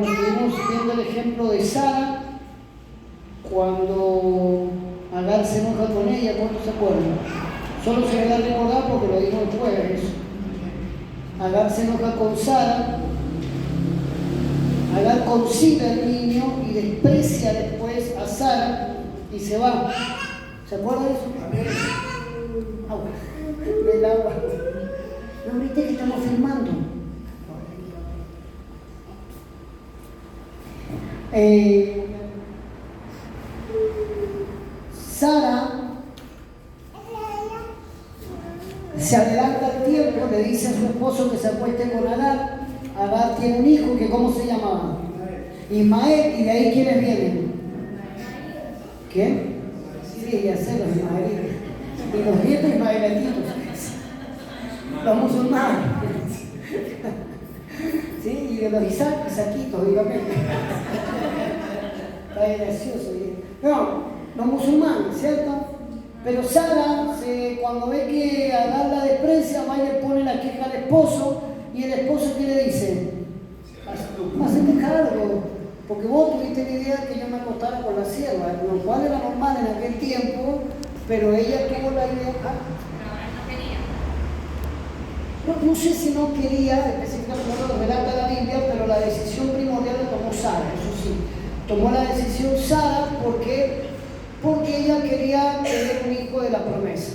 Estuvimos viendo el ejemplo de Sara cuando Agar se enoja con ella. ¿Cuántos se acuerdan? Solo se me da a recordar porque lo dijo el jueves. Agar se enoja con Sara. Agar concibe al niño y desprecia después a Sara y se va. ¿Se acuerdan de eso? Agua. El agua. No viste que estamos filmando. Sara se adelanta al tiempo, le dice a su esposo que se acueste con Agar. Agar tiene un hijo que ¿cómo se llamaba? Ismael. ¿Y de ahí quiénes vienen? ¿Quién? Sí, ya sé, los ismaelitas. Y los nietos ismaelititos. Los musulmanes. ¿Sí? Y de los isaquitos, dígame. Está gracioso. No, los musulmanes, ¿cierto? Pero Sara, cuando ve que Agar la desprecia, va y le pone la queja al esposo, y el esposo ¿qué le dice? Hacete cargo, porque vos tuviste la idea que yo me acostara con la sierva, lo cual era normal en aquel tiempo, pero ella tuvo la idea. No sé si no quería, específicamente no lo relata la Biblia, pero la decisión primordial la tomó Sara, eso sí. Tomó la decisión Sara porque ella quería tener un hijo de la promesa.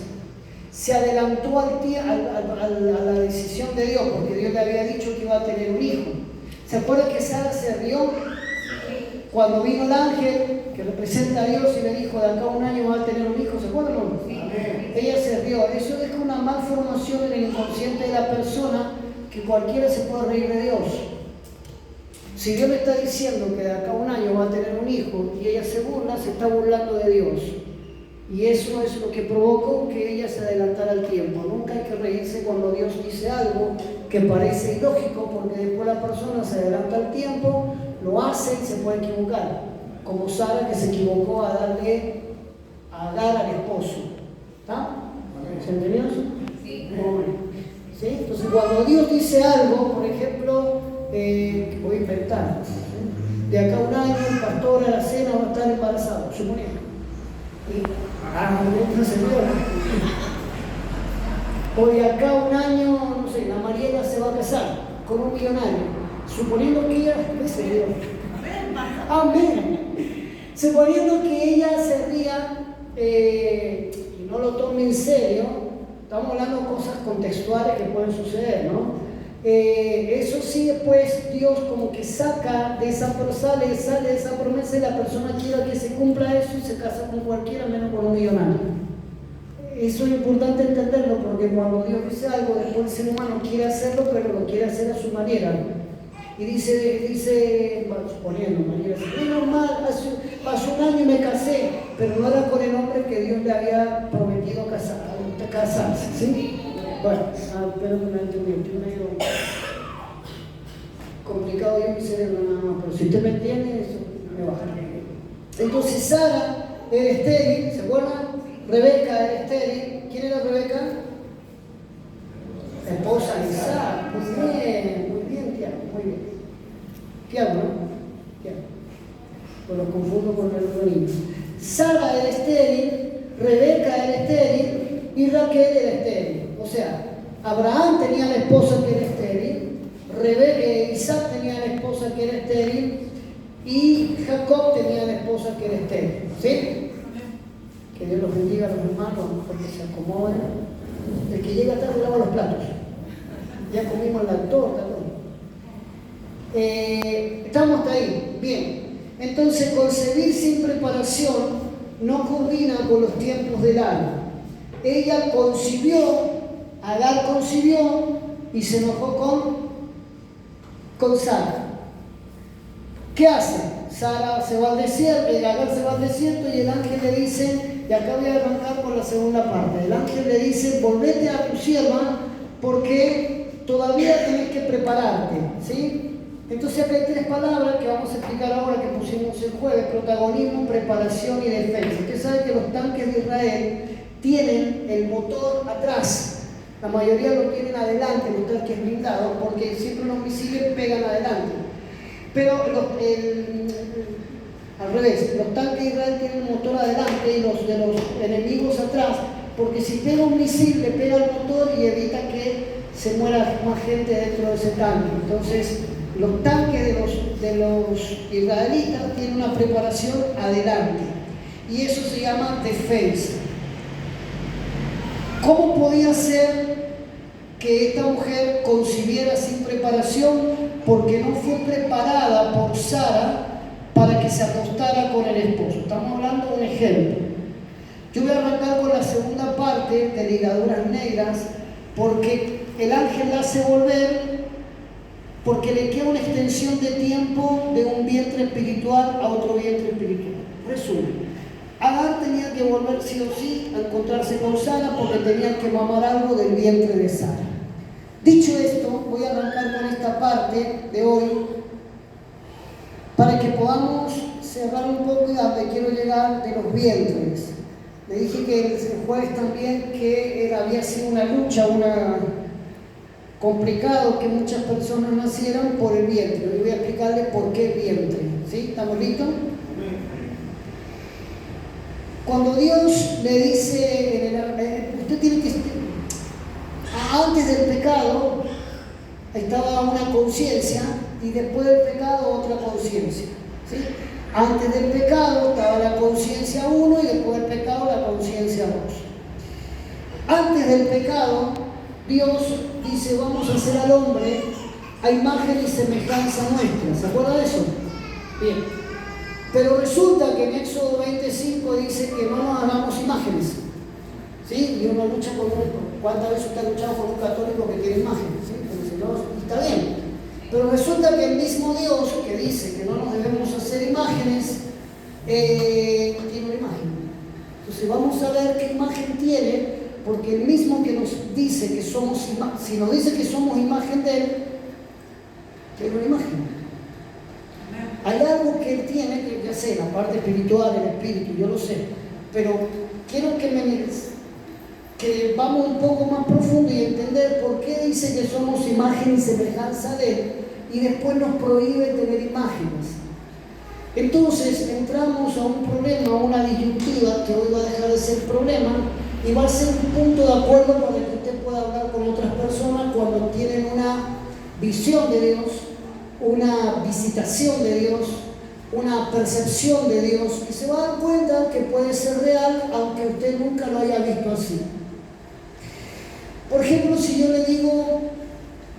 Se adelantó a la decisión de Dios, porque Dios le había dicho que iba a tener un hijo. ¿Se acuerda que Sara se rió cuando vino el ángel que representa a Dios y le dijo, de acá a un año va a tener un hijo? ¿Se acuerdan o no? Sí. Ella se rió. Eso deja una malformación en el inconsciente de la persona, que cualquiera se puede reír de Dios. Si Dios le está diciendo que de acá a un año va a tener un hijo y ella se burla, se está burlando de Dios. Y eso es lo que provocó que ella se adelantara al tiempo. Nunca hay que reírse cuando Dios dice algo que parece ilógico, porque después la persona se adelanta al tiempo, lo hace y se puede equivocar. Como Sara, que se equivocó a darle a Agar al esposo. ¿Está? ¿Se entendió eso? Sí. ¿Sí? Entonces cuando Dios dice algo, por ejemplo, voy a inventar, ¿sí? De acá a un año el pastor Aracena va a estar embarazado, suponiendo. Una señora. O de acá a un año, no sé, la Mariela se va a casar con un millonario, suponiendo que ella, ¿qué se dio? Amén. Suponiendo que ella se ría y no lo tome en serio, estamos hablando de cosas contextuales que pueden suceder, ¿no? Eso sí, después Dios como que saca de esa sale de esa promesa y la persona quiere que se cumpla eso y se casa con cualquiera menos con un millonario. Eso es importante entenderlo, porque cuando Dios dice algo, después el ser humano quiere hacerlo, pero lo quiere hacer a su manera. Y dice suponiendo, María, es normal, hace un año me casé, pero no era con el hombre que Dios le había prometido casarse, ¿sí? Bueno, espero que me entendió, estoy medio complicado yo mi cerebro nada más, pero si usted me entiende, eso me baja. Entonces Sara era estéril, ¿se acuerdan? Rebeca era estéril. ¿Quién era Rebeca? La esposa de Isaac. Muy bien, Tiago, muy bien. Tiago, ¿no? Tiago. Pues lo confundo con el niño. Sara era estéril, Rebeca era estéril y Raquel era estéril. O sea, Abraham tenía la esposa que era estéril, Isaac tenía la esposa que era estéril y Jacob tenía la esposa que era estéril. ¿Sí? Que Dios los bendiga a los hermanos, porque se acomoden. El que llega tarde lava los platos. Ya comimos la torta, todo. Estamos hasta ahí. Bien. Entonces, concebir sin preparación no coordina con los tiempos del año. Ella concibió, Agar concibió y se enojó con Sara. ¿Qué hace? Sara se va al desierto, Agar se va al desierto y el ángel le dice, y acá voy a arrancar por la segunda parte, el ángel le dice, volvete a tu sierva porque todavía tenés que prepararte, ¿sí? Entonces acá hay tres palabras que vamos a explicar ahora, que pusimos el jueves: protagonismo, preparación y defensa. Usted sabe que los tanques de Israel tienen el motor atrás. La mayoría lo tienen adelante, los tanques blindados, porque siempre los misiles pegan adelante. Pero al revés, los tanques de Israel tienen un motor adelante y los de los enemigos atrás, porque si pega un misil le pega al motor y evita que se muera más gente dentro de ese tanque. Entonces, los tanques de los israelitas tienen una preparación adelante y eso se llama defensa. ¿Cómo podía ser que esta mujer concibiera sin preparación? Porque no fue preparada por Sara para que se acostara con el esposo. Estamos hablando de un ejemplo. Yo voy a arrancar con la segunda parte de ligaduras negras, porque el ángel la hace volver, porque le queda una extensión de tiempo de un vientre espiritual a otro vientre espiritual. Resumen, Agar tenía que volver sí o sí a encontrarse con Sara porque tenía que mamar algo del vientre de Sara. Dicho esto, voy a arrancar con esta parte de hoy para que podamos cerrar un poco y a donde quiero llegar de los vientres. Le dije que el jueves también que había sido una lucha, complicado que muchas personas nacieran por el vientre. Yo voy a explicarle por qué el vientre. ¿Sí? ¿Estamos listos? Cuando Dios le dice, usted tiene que, antes del pecado estaba una conciencia y después del pecado otra conciencia. ¿Sí? Antes del pecado estaba la conciencia 1 y después del pecado la conciencia 2. Antes del pecado, Dios dice, vamos a hacer al hombre a imagen y semejanza nuestra. ¿Se acuerda de eso? Bien. Pero resulta que en Éxodo 25 dice que no nos hagamos imágenes. ¿Sí? Y uno lucha con ¿cuántas veces usted ha luchado con un católico que tiene imágenes? ¿Sí? Dice, no, está bien. Pero resulta que el mismo Dios que dice que no nos debemos hacer imágenes, tiene una imagen. Entonces vamos a ver qué imagen tiene, porque el mismo que nos dice que somos si nos dice que somos imagen de Él, tiene una imagen. Hay algo que Él tiene, que ya sé, la parte espiritual, el espíritu, yo lo sé, pero quiero que vamos un poco más profundo y entender por qué dice que somos imagen y semejanza de Él y después nos prohíbe tener imágenes. Entonces entramos a un problema, a una disyuntiva que hoy va a dejar de ser problema y va a ser un punto de acuerdo para que usted pueda hablar con otras personas cuando tienen una visión de Dios, una visitación de Dios, una percepción de Dios, y se va a dar cuenta que puede ser real aunque usted nunca lo haya visto así. Por ejemplo, si yo le digo,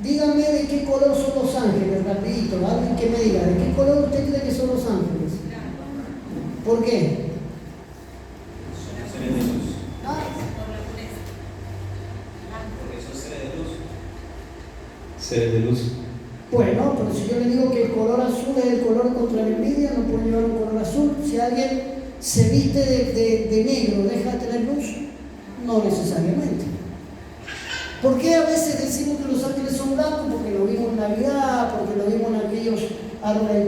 dígame de qué color son los ángeles, rapidito, alguien que me diga, ¿de qué color usted cree que son los ángeles? ¿Por qué? Seres de luz. ¿Ah? Porque son seres de luz. Seres de luz. Bueno, pero si yo le digo que el color azul es el color contra la envidia, no puede llevar un color azul. Si alguien se viste de negro, ¿deja de tener luz? No necesariamente. ¿Por qué a veces decimos que los ángeles son blancos? Porque lo vimos en Navidad, porque lo vimos en aquellos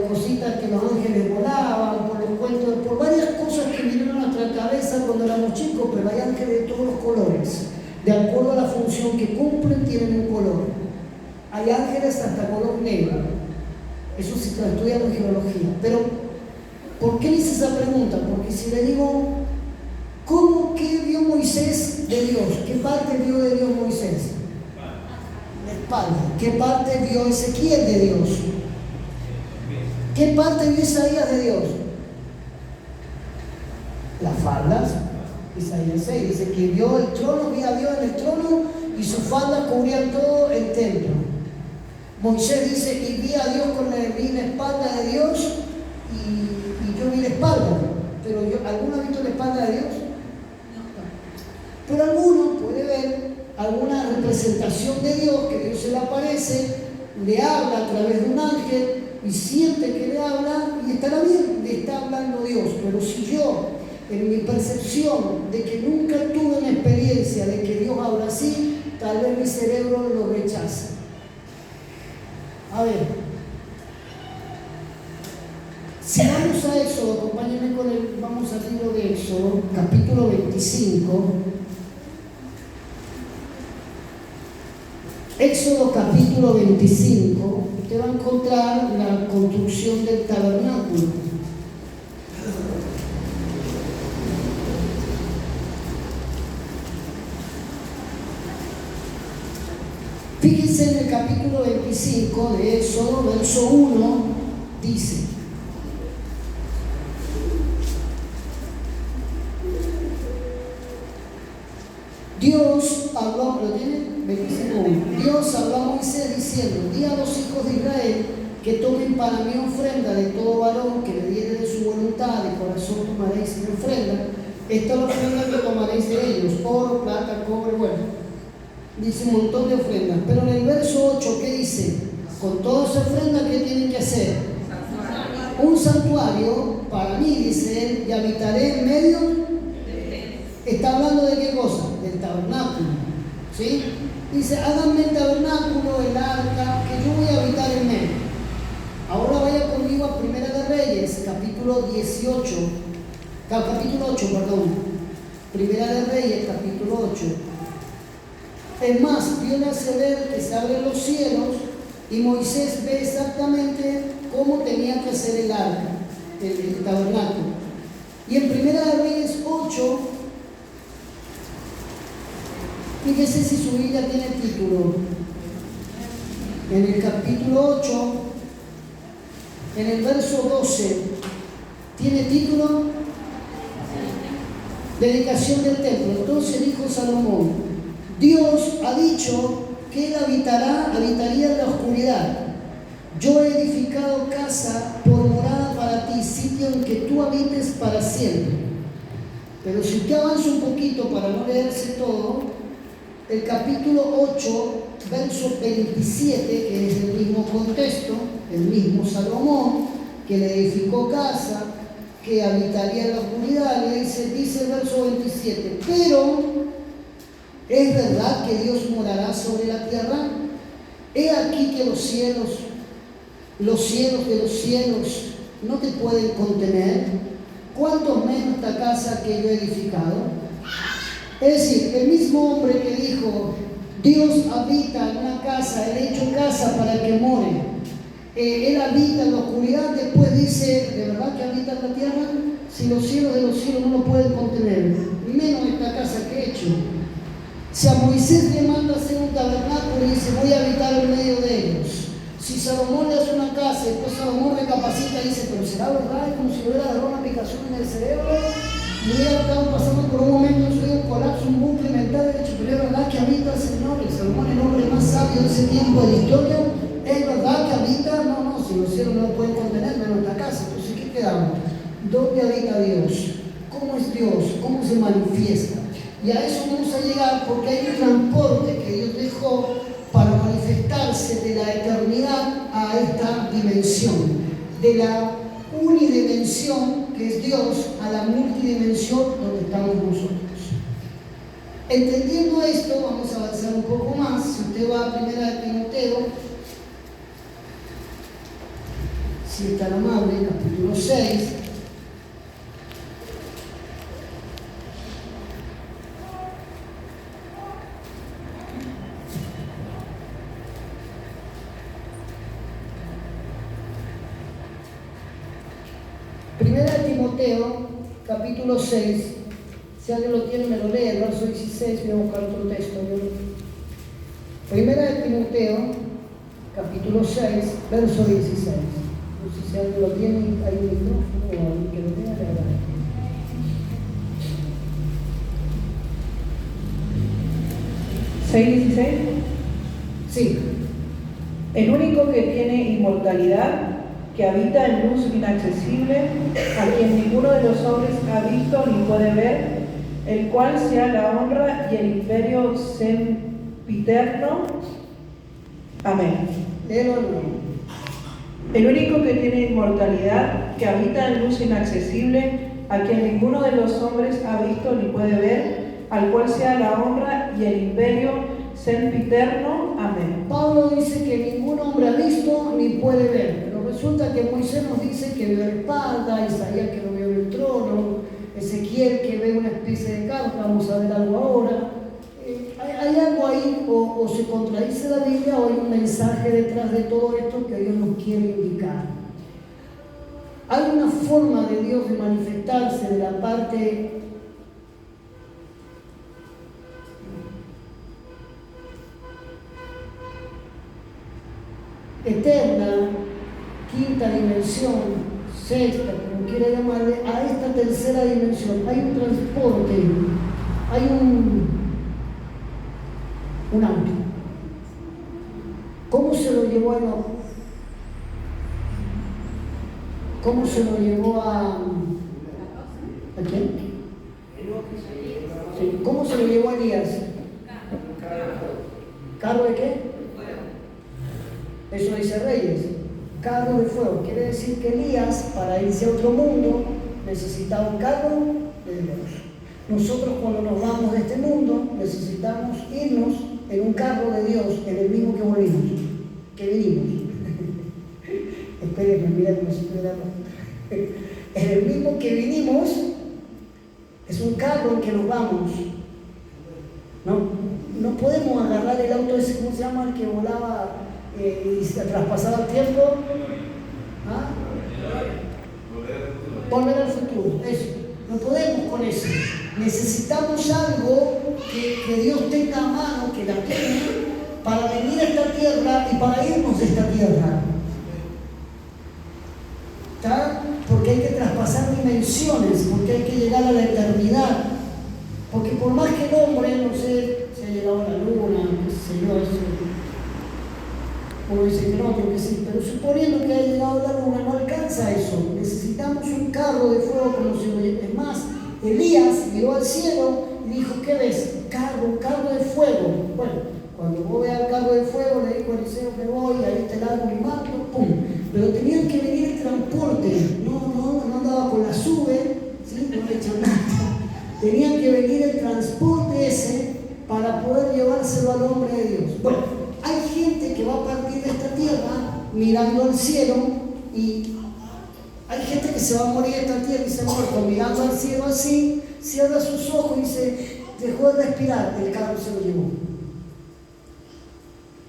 cositas que los ángeles volaban, por los cuentos, por varias cosas que vinieron a nuestra cabeza cuando éramos chicos, pero hay ángeles de todos los colores. De acuerdo a la función que cumplen, tienen un color. Hay ángeles hasta color negro. Eso sí se lo estudian en geología. Pero, ¿por qué le hice esa pregunta? Porque si le digo, ¿qué vio Moisés de Dios? ¿Qué parte vio de Dios Moisés? La espalda. ¿Qué parte vio Ezequiel de Dios? ¿Qué parte vio Isaías de Dios? Las faldas. Isaías 6 dice que vio el trono, vio a Dios en el trono y sus faldas cubrían todo el templo. Moisés dice, y vi a Dios vi la espalda de Dios y yo vi la espalda. Pero ¿alguno ha visto la espalda de Dios? Pero alguno puede ver alguna representación de Dios, que Dios se le aparece, le habla a través de un ángel y siente que le habla y estará bien, le está hablando Dios. Pero si yo, en mi percepción de que nunca tuve una experiencia de que Dios habla así, tal vez mi cerebro lo rechaza. A ver, si vamos a Éxodo, acompáñenme vamos al libro de Éxodo, capítulo 25. Éxodo capítulo 25. usted va a encontrar la construcción del tabernáculo. Fíjense en el capítulo 25 de Éxodo, verso 1, dice: Dios habló, ¿lo tienen? 25:1. Dios habló a Moisés diciendo: di a los hijos de Israel que tomen para mí ofrenda de todo varón que le diere de su voluntad, de corazón tomaréis mi ofrenda. Esta es la ofrenda que tomaréis de ellos: oro, plata, cobre, bueno. Dice un montón de ofrendas. Pero en el verso 8, ¿qué dice? Con toda esa ofrenda, ¿qué tienen que hacer? Un santuario para mí, dice él, y habitaré en medio. Está hablando de qué cosa? Del tabernáculo. ¿Sí? Dice: háganme el tabernáculo, el arca, que yo voy a habitar en medio. Ahora vaya conmigo a Primera de Reyes, capítulo 8, perdón. Primera de Reyes, capítulo 8. Es más, Dios le hace ver que se abren los cielos y Moisés ve exactamente cómo tenía que hacer el arca, el tabernáculo. Y en Primera de Reyes 8, fíjese si su Biblia tiene título. En el capítulo 8, en el verso 12, ¿tiene título? Dedicación del templo. Entonces dijo Salomón: Dios ha dicho que él habitaría en la oscuridad. Yo he edificado casa por morada para ti, sitio en que tú habites para siempre. Pero si usted avanza un poquito para no leerse todo, el capítulo 8, verso 27, que es el mismo contexto, el mismo Salomón, que le edificó casa, que habitaría en la oscuridad, le dice el verso 27, pero ¿es verdad que Dios morará sobre la tierra? He aquí que los cielos de los cielos no te pueden contener, ¿cuánto menos esta casa que yo he edificado? Es decir, el mismo hombre que dijo: Dios habita en una casa, Él ha hecho casa para que more, Él habita en la oscuridad, después dice: ¿de verdad que habita en la tierra? Si los cielos de los cielos no lo pueden contener, menos esta casa que he hecho. Si a Moisés le manda hacer un tabernáculo y dice: voy a habitar en medio de ellos. Si Salomón le hace una casa y después Salomón recapacita y dice: pero será verdad, es como si hubiera dado una picación en el cerebro y hubiera estado pasando por un momento un colapso, un bucle mental, de hecho, pero es verdad que habita el Señor. Y Salomón, el hombre más sabio de ese tiempo de la historia, es verdad que habita. No, si los cielos no lo pueden contener, menos esta casa. Entonces, ¿qué quedamos? ¿Dónde habita Dios? ¿Cómo es Dios? ¿Cómo se manifiesta? Y a eso vamos a llegar, porque hay un transporte que Dios dejó para manifestarse de la eternidad a esta dimensión, de la unidimensión que es Dios a la multidimensión donde estamos nosotros. Entendiendo esto, vamos a avanzar un poco más. Si usted va a 1 Timoteo, si es tan amable, capítulo 6. Primera de Timoteo, capítulo 6, si alguien lo tiene me lo lee, el verso 16, voy a buscar otro texto. Primera de Timoteo, capítulo 6, verso 16. No sé si alguien lo tiene, hay un micrófono o alguien que lo tenga, le haga. ¿6:16? Sí. El único que tiene inmortalidad, que habita en luz inaccesible, a quien ninguno de los hombres ha visto ni puede ver, el cual sea la honra y el imperio sempiterno. Amén. El único que tiene inmortalidad, que habita en luz inaccesible, a quien ninguno de los hombres ha visto ni puede ver, al cual sea la honra y el imperio sempiterno. Amén. Pablo dice que ningún hombre ha visto ni puede ver, pero resulta que Moisés nos dice que vio la espalda, Isaías que lo vio en el trono, Ezequiel que ve una especie de carta, vamos a ver algo ahora. Hay algo ahí, o o se contradice la Biblia o hay un mensaje detrás de todo esto que Dios nos quiere indicar. Hay una forma de Dios de manifestarse de la parte eterna, quinta dimensión, sexta, como quiera llamarle, a esta tercera dimensión. Hay un transporte, hay un auto. ¿Cómo se lo llevó a Enoch? ¿Cómo se lo llevó ¿a quién? Sí. ¿Cómo se lo llevó a Elías? ¿Carro de qué? Eso dice Reyes. Carro de fuego. Quiere decir que Elías, para irse a otro mundo, necesitaba un carro de Dios. Nosotros, cuando nos vamos de este mundo, necesitamos irnos en un carro de Dios, en el mismo que volvimos, que vinimos. Espérenme, mira como si estuviera. En el mismo que vinimos, es un carro en que nos vamos. No podemos agarrar el auto ese, ¿cómo se llama? El que volaba y se traspasaba el tiempo. ¿Ah? Volver al futuro, eso. No podemos con eso. Necesitamos algo que Dios tenga a mano, que la tiene, para venir a esta tierra y para irnos de esta tierra. ¿Está? Porque hay que traspasar dimensiones, porque hay que llegar a la eternidad. Porque por más que el hombre, no sé, se ha llegado a la luna, qué sé yo, eso. Uno dice que no, creo que sí, pero suponiendo que haya llegado a la luna, no alcanza eso. Necesitamos un carro de fuego como si lo lleve. Es más, Elías miró al cielo y dijo, ¿qué ves? Un carro de fuego. Bueno, cuando vos veas el carro de fuego, le dijo a Eliseo que voy, ahí te largo mi manto, ¡pum! Pero tenían que venir el transporte, no andaba con la sube, ¿sí? No le echan nada. Tenían que venir el transporte ese para poder llevárselo al hombre de Dios. Bueno, hay gente que va a partir de esta tierra mirando al cielo y hay gente que se va a morir de esta tierra y se ha muerto mirando al cielo así, cierra sus ojos y se dejó de respirar, el carro se lo llevó.